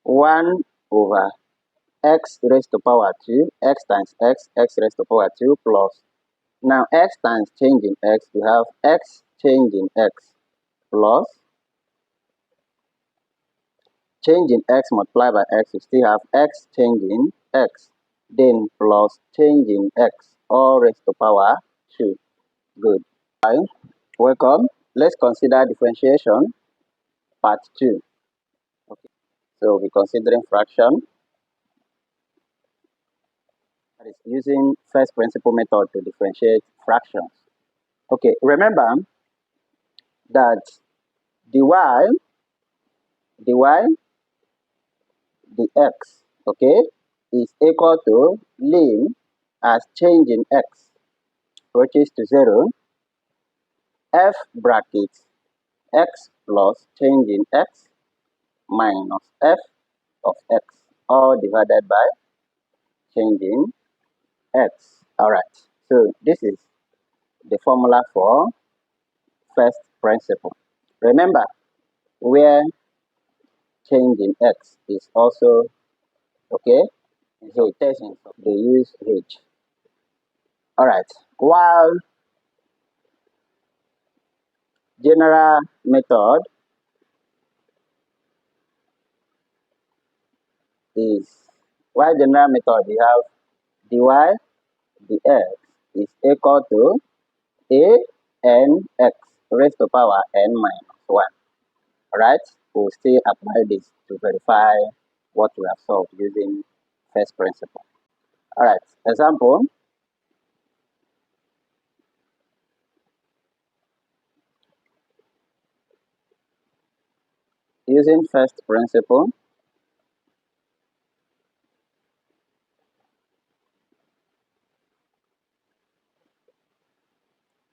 1 over x raised to power 2, x times x raised to power 2 plus, now x times change in x, you have x change in x plus change in x multiplied by x, you still have x change in x, then plus change in x, all raised to power 2. Good. Hi, welcome. Let's consider differentiation, part 2. Okay. So we're considering fraction. That is using first principle method to differentiate fractions. Okay, remember that dy, dx, okay, is equal to lim as change in x approaches to 0, f brackets x plus change in x minus f of x, all divided by change in x. Alright, so this is the formula for first principle. Remember, where change in x is also, okay, so they use h. Alright, while general method is, you have dy dx is equal to a n x raised to power n minus 1. Alright, we'll still apply this to verify what we have solved using first principle. Alright, example. Using first principle,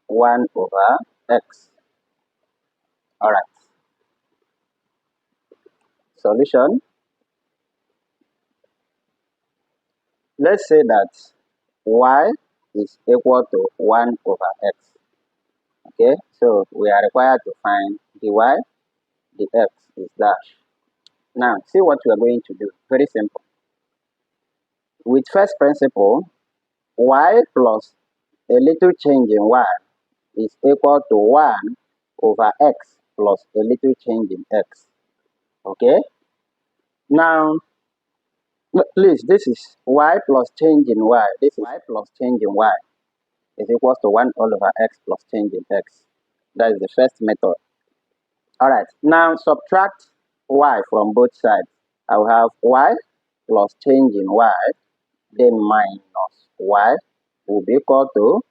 one over x. Alright, solution. Let's say that y is equal to 1 over x. Okay, so we are required to find dy dx is dash. Now, see what we are going to do. Very simple. With first principle, y plus a little change in y is equal to 1 over x plus a little change in x. Okay? Now, please, this is y plus change in y. This is y plus change in y is equals to 1 all over x plus change in x. That is the first method. Alright, now subtract y from both sides. I will have y plus change in y, then minus y will be equal to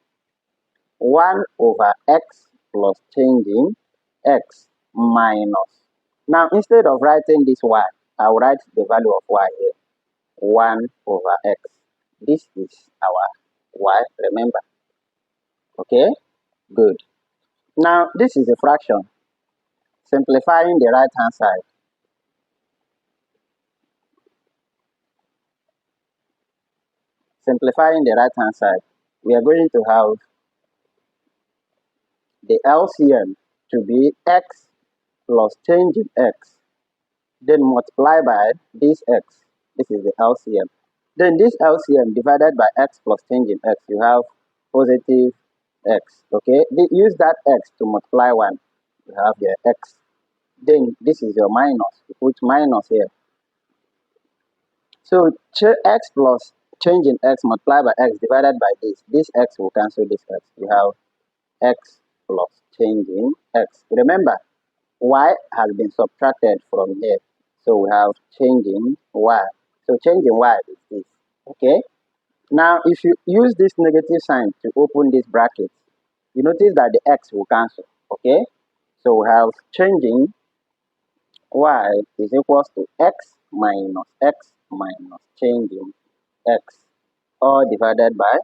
1 over x plus change in x minus. Now, instead of writing this y, I will write the value of y here. 1 over x. This is our y, remember. Okay, good. Now, this is a fraction. Simplifying the right hand side. Simplifying the right hand side, we are going to have the LCM to be x plus change in x, then multiply by this x. This is the LCM. Then this LCM divided by x plus change in x, you have positive x. Okay, use that x to multiply 1. You have your x. Then this is your minus. You put minus here. So x plus change in x multiplied by x divided by this. This x will cancel this x. You have x plus change in x. Remember, y has been subtracted from here. So we have change in y. So change in y is this. Okay? Now, if you use this negative sign to open this bracket, you notice that the x will cancel. Okay? So we have changing y is equals to x minus changing x, all divided by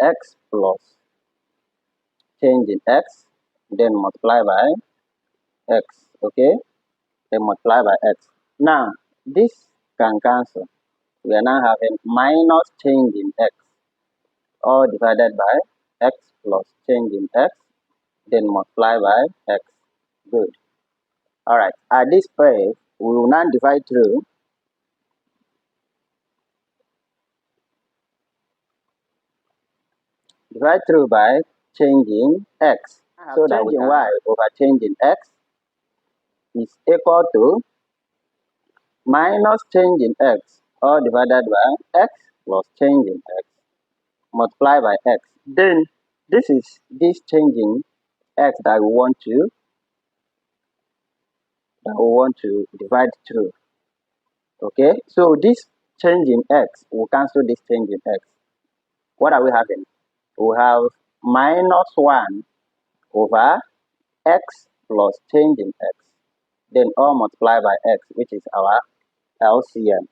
x plus change in x, then multiply by x. Okay? Then multiply by x. Now, this can cancel. We are now having minus change in x, all divided by x plus change in x, then multiply by x. Good. Alright, at this place, we will now divide through by changing x. So that changing y over changing x is equal to minus changing x all divided by x plus changing x multiplied by x. Then this is this changing x that we want to divide through. Okay, so this changing x will cancel this changing x. What are we having? We have minus 1 over x plus changing x, then all multiplied by x, which is our LCM.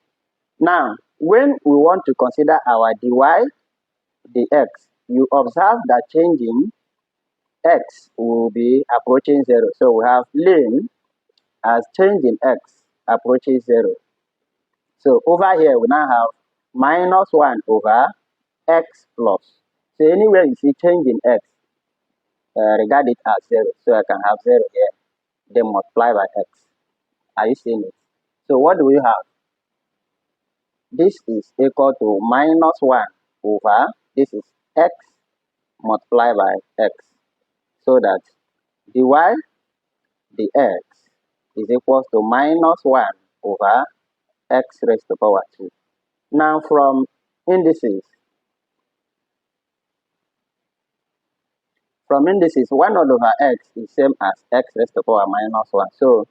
Now, when we want to consider our dy dx, you observe that changing x will be approaching 0. So we have lim as changing x approaches 0. So over here we now have minus 1 over x plus. So anywhere you see changing x, regard it as 0. So I can have 0 here, then multiply by x. Are you seeing it? So what do we have? This is equal to minus 1 over, this is x multiplied by x. So that dy dx is equal to minus 1 over x raised to power 2. Now from indices, 1 over x is same as x raised to power minus 1. So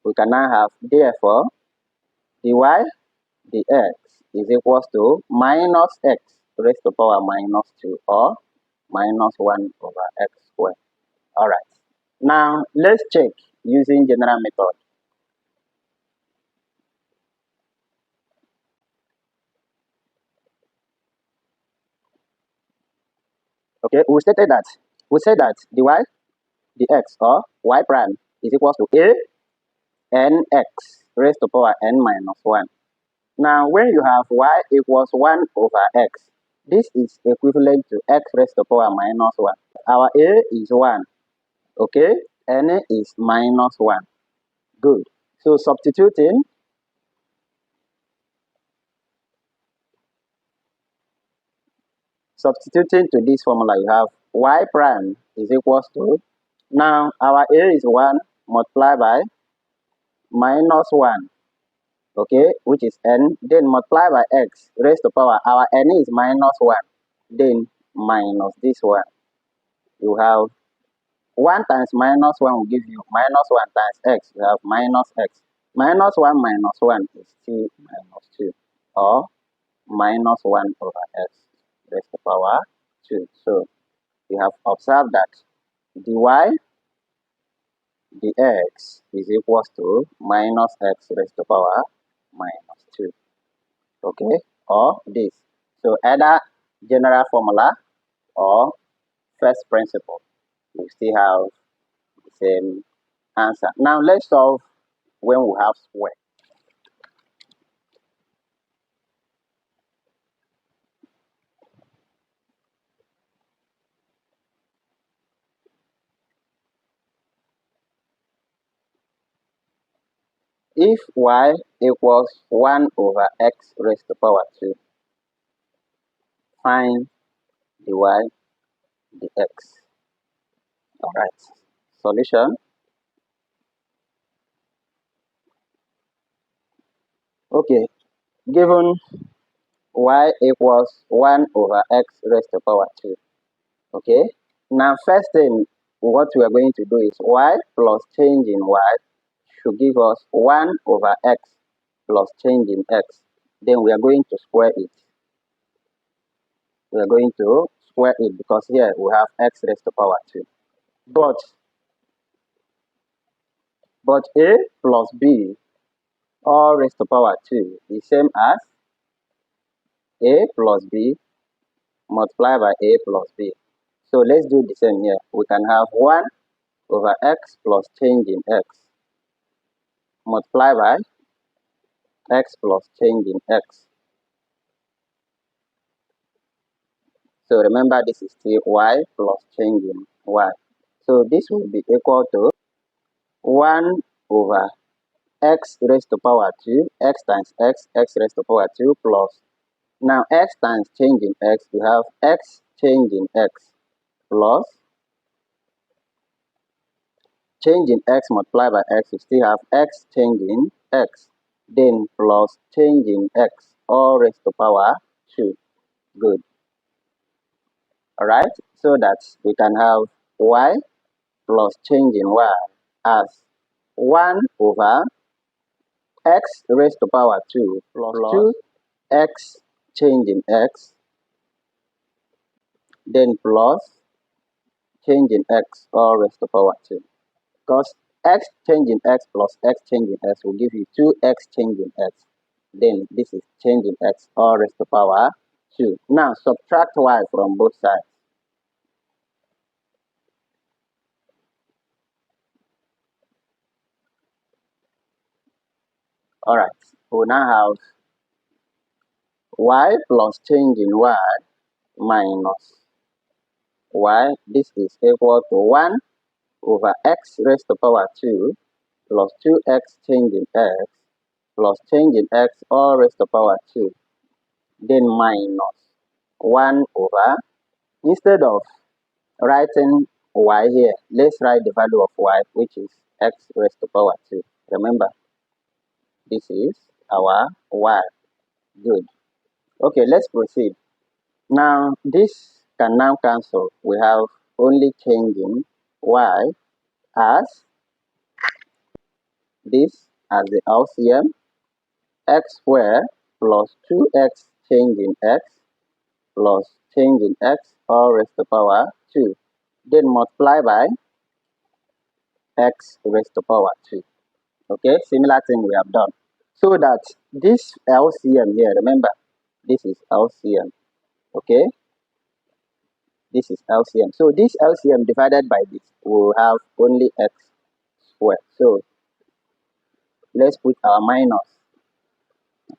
we can now have, therefore, dy dx is equal to minus x raised to power minus 2 or minus 1 over x squared. Alright. Now let's check using general method. Okay, we said that dy dx or y prime is equal to a n x raised to power n minus 1. Now when you have y equals 1 over x, this is equivalent to x raised to power minus 1. Our a is 1, okay, n is minus 1. Good. So substituting to this formula, you have y prime is equals to, now our a is 1 multiplied by minus 1, okay, which is n, then multiply by x raised to power, our n is minus 1, then minus this one. You have 1 times minus 1 will give you minus 1 times x, you have minus x. Minus 1 minus 1 is 2 minus 2, or minus 1 over x raised to power 2. So we have observed that dy dx is equals to minus x raised to power minus 2. Okay, or this. So either general formula or first principle, we still have the same answer. Now let's solve when we have square. If y equals 1 over x raised to power 2, find dy dx. Alright, solution. Okay, given y equals 1 over x raised to power 2. Okay, now first thing what we are going to do is y plus change in y should give us 1 over x plus change in x. Then we are going to square it. We are going to square it because here we have x raised to power 2. But a plus b all raised to power 2 is same as a plus b multiplied by a plus b. So let's do the same here. We can have 1 over x plus change in x multiplied by x plus change in x. So remember this is still y plus change in y. So this will be equal to 1 over x raised to power 2, x times x raised to power 2 plus, now x times change in x, you have x change in x plus change in x multiplied by x, you still have x change in x, then plus change in x all raised to power 2. Good. Alright, so that we can have y plus change in y as 1 over x raised to power 2 plus 2x change in x, then plus change in x all raised to power 2. Because x change in x plus x change in x will give you 2x change in x. Then this is change in x all raised to power 2. Now subtract y from both sides. Alright, we now have y plus change in y minus y. This is equal to 1 over x raised to power 2 plus 2x change in x plus change in x all raised to power 2. Then minus 1 over, instead of writing y here, let's write the value of y, which is x raised to power 2. Remember, this is our y. Good. Okay, let's proceed. Now, this can now cancel. We have only changing y as this as the LCM, x squared plus 2x change in x plus change in x all raised to power 2. Then multiply by x raised to power 2. Okay, similar thing we have done. So that this LCM here, remember, this is LCM. Okay, this is LCM. So this LCM divided by this will have only x squared. So let's put our minus,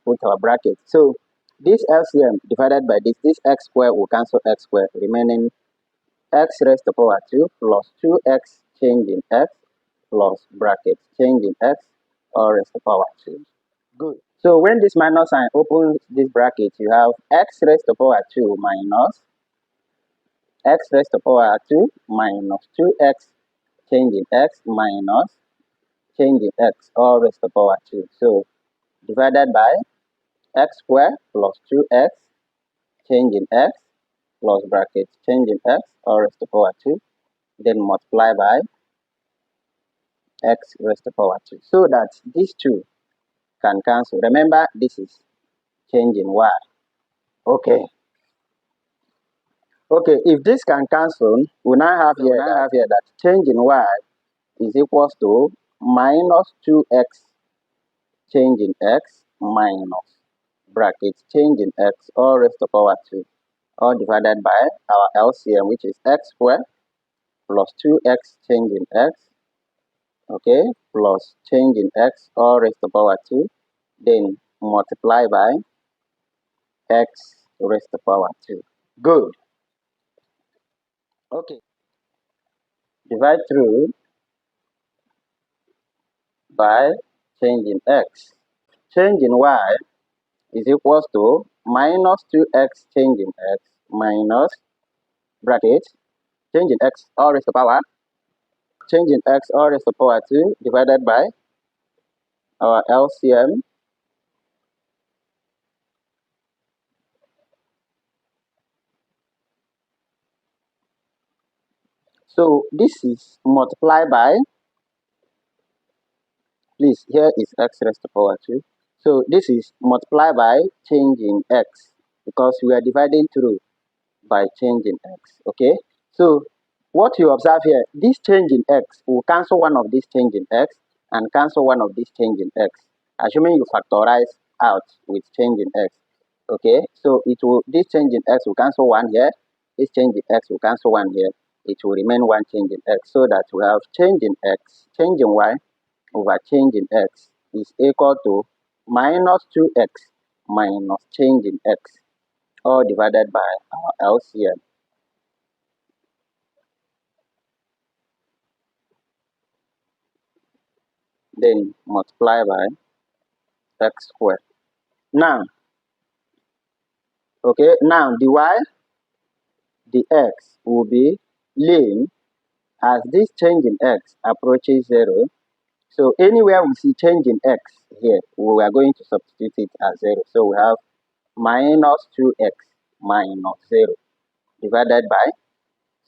put our bracket. So this LCM divided by this x squared will cancel x squared, remaining x raised to power 2 plus 2x change in x plus bracket change in x all raised to power 2. Good. So when this minus sign opens this bracket, you have x raised to power 2 minus x raised to power 2 minus 2x change in x minus change in x all raised to power 2. So divided by x squared plus 2x change in x plus bracket change in x all raised to power 2, then multiply by x raised to power 2. So that these two can cancel. Remember, this is change in y. Okay. Okay, if this can cancel, we now have here that change in y is equals to minus 2x change in x minus bracket change in x all raised to power 2, all divided by our LCM, which is x squared plus 2x change in x, okay, plus change in x all raised to power 2, then multiply by x raised to power 2. Good. Okay. Divide through by change in x. Change in y is equals to minus 2x change in x minus bracket change in x all raised to power change in x all raised to power 2 divided by our LCM, so this is multiplied by, please, here is x raised to power 2, so this is multiplied by change in x because we are dividing through by change in x. Okay, so what you observe here, this change in x will cancel one of these change in x and cancel one of these change in x, assuming you factorize out with change in x. Okay, so it will, this change in x will cancel one here, this change in x will cancel one here, it will remain one change in x, so that we have change in x, change in y over change in x is equal to minus 2x minus change in x, all divided by our LCM. then multiply by x squared. Now, okay, now the x will be lame as this change in x approaches 0. So anywhere we see change in x here, we are going to substitute it as 0. So we have minus 2x minus 0 divided by,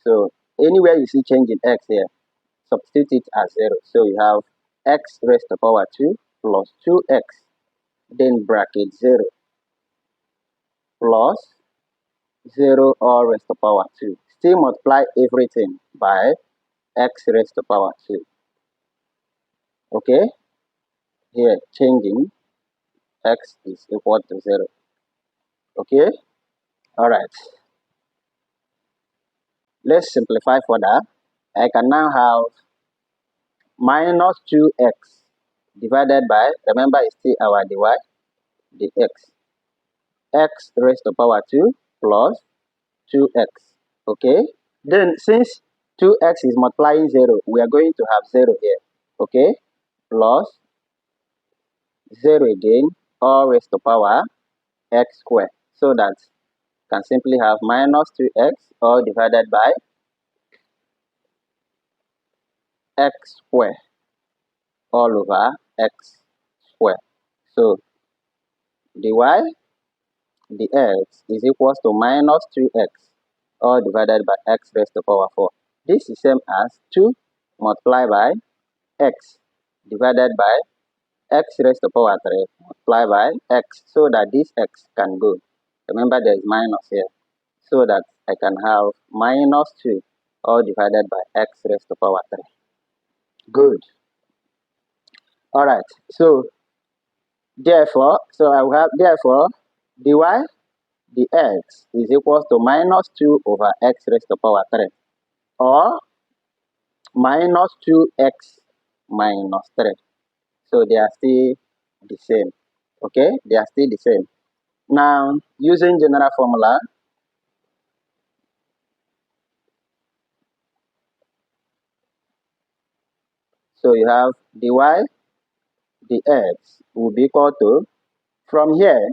so anywhere you see change in x here, substitute it as 0. So you have x raised to power 2 plus 2x, then bracket 0 plus 0 all raised to power 2. Still multiply everything by x raised to power 2. Okay, here changing x is equal to 0. Okay, all right. Let's simplify further. I can now have minus 2x divided by, remember it's still our dy, the x raised to power 2 plus 2x. Okay, then since 2x is multiplying 0, we are going to have 0 here. Okay, plus 0 again, all raised to power x squared. So that can simply have minus 2x all divided by x squared all over x squared. So dy dx is equals to minus 2x all divided by x raised to power 4. This is same as 2 multiplied by x divided by x raised to power 3 multiplied by x, so that this x can go. Remember there is minus here, so that I can have minus 2 all divided by x raised to power 3. Good. Alright, so therefore, I will have therefore dy dx is equals to minus 2 over x raised to power 3, or minus 2x minus 3. So they are still the same. Okay, they are still the same. Now, using general formula, so you have dy dx will be equal to, from here,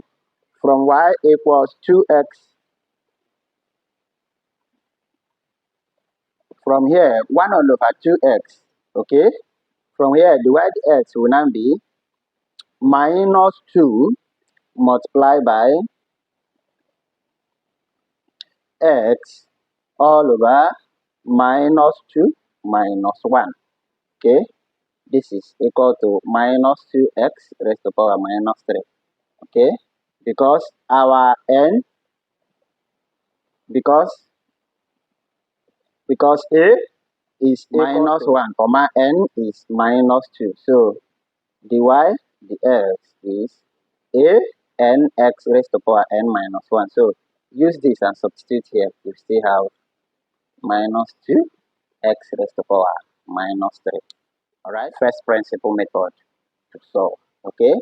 from y equals 2x, from here 1 over 2x, okay, from here dy dx will now be minus 2 multiplied by x all over minus 2 minus 1. Okay, this is equal to minus 2x raised to power minus 3. Okay, because our n, because a is minus 1 comma n is minus 2. So dy dx is a n x raised to power n minus 1. So use this and substitute here. You still have minus 2 x raised to power minus 3. Alright, first principle method to solve. Okay.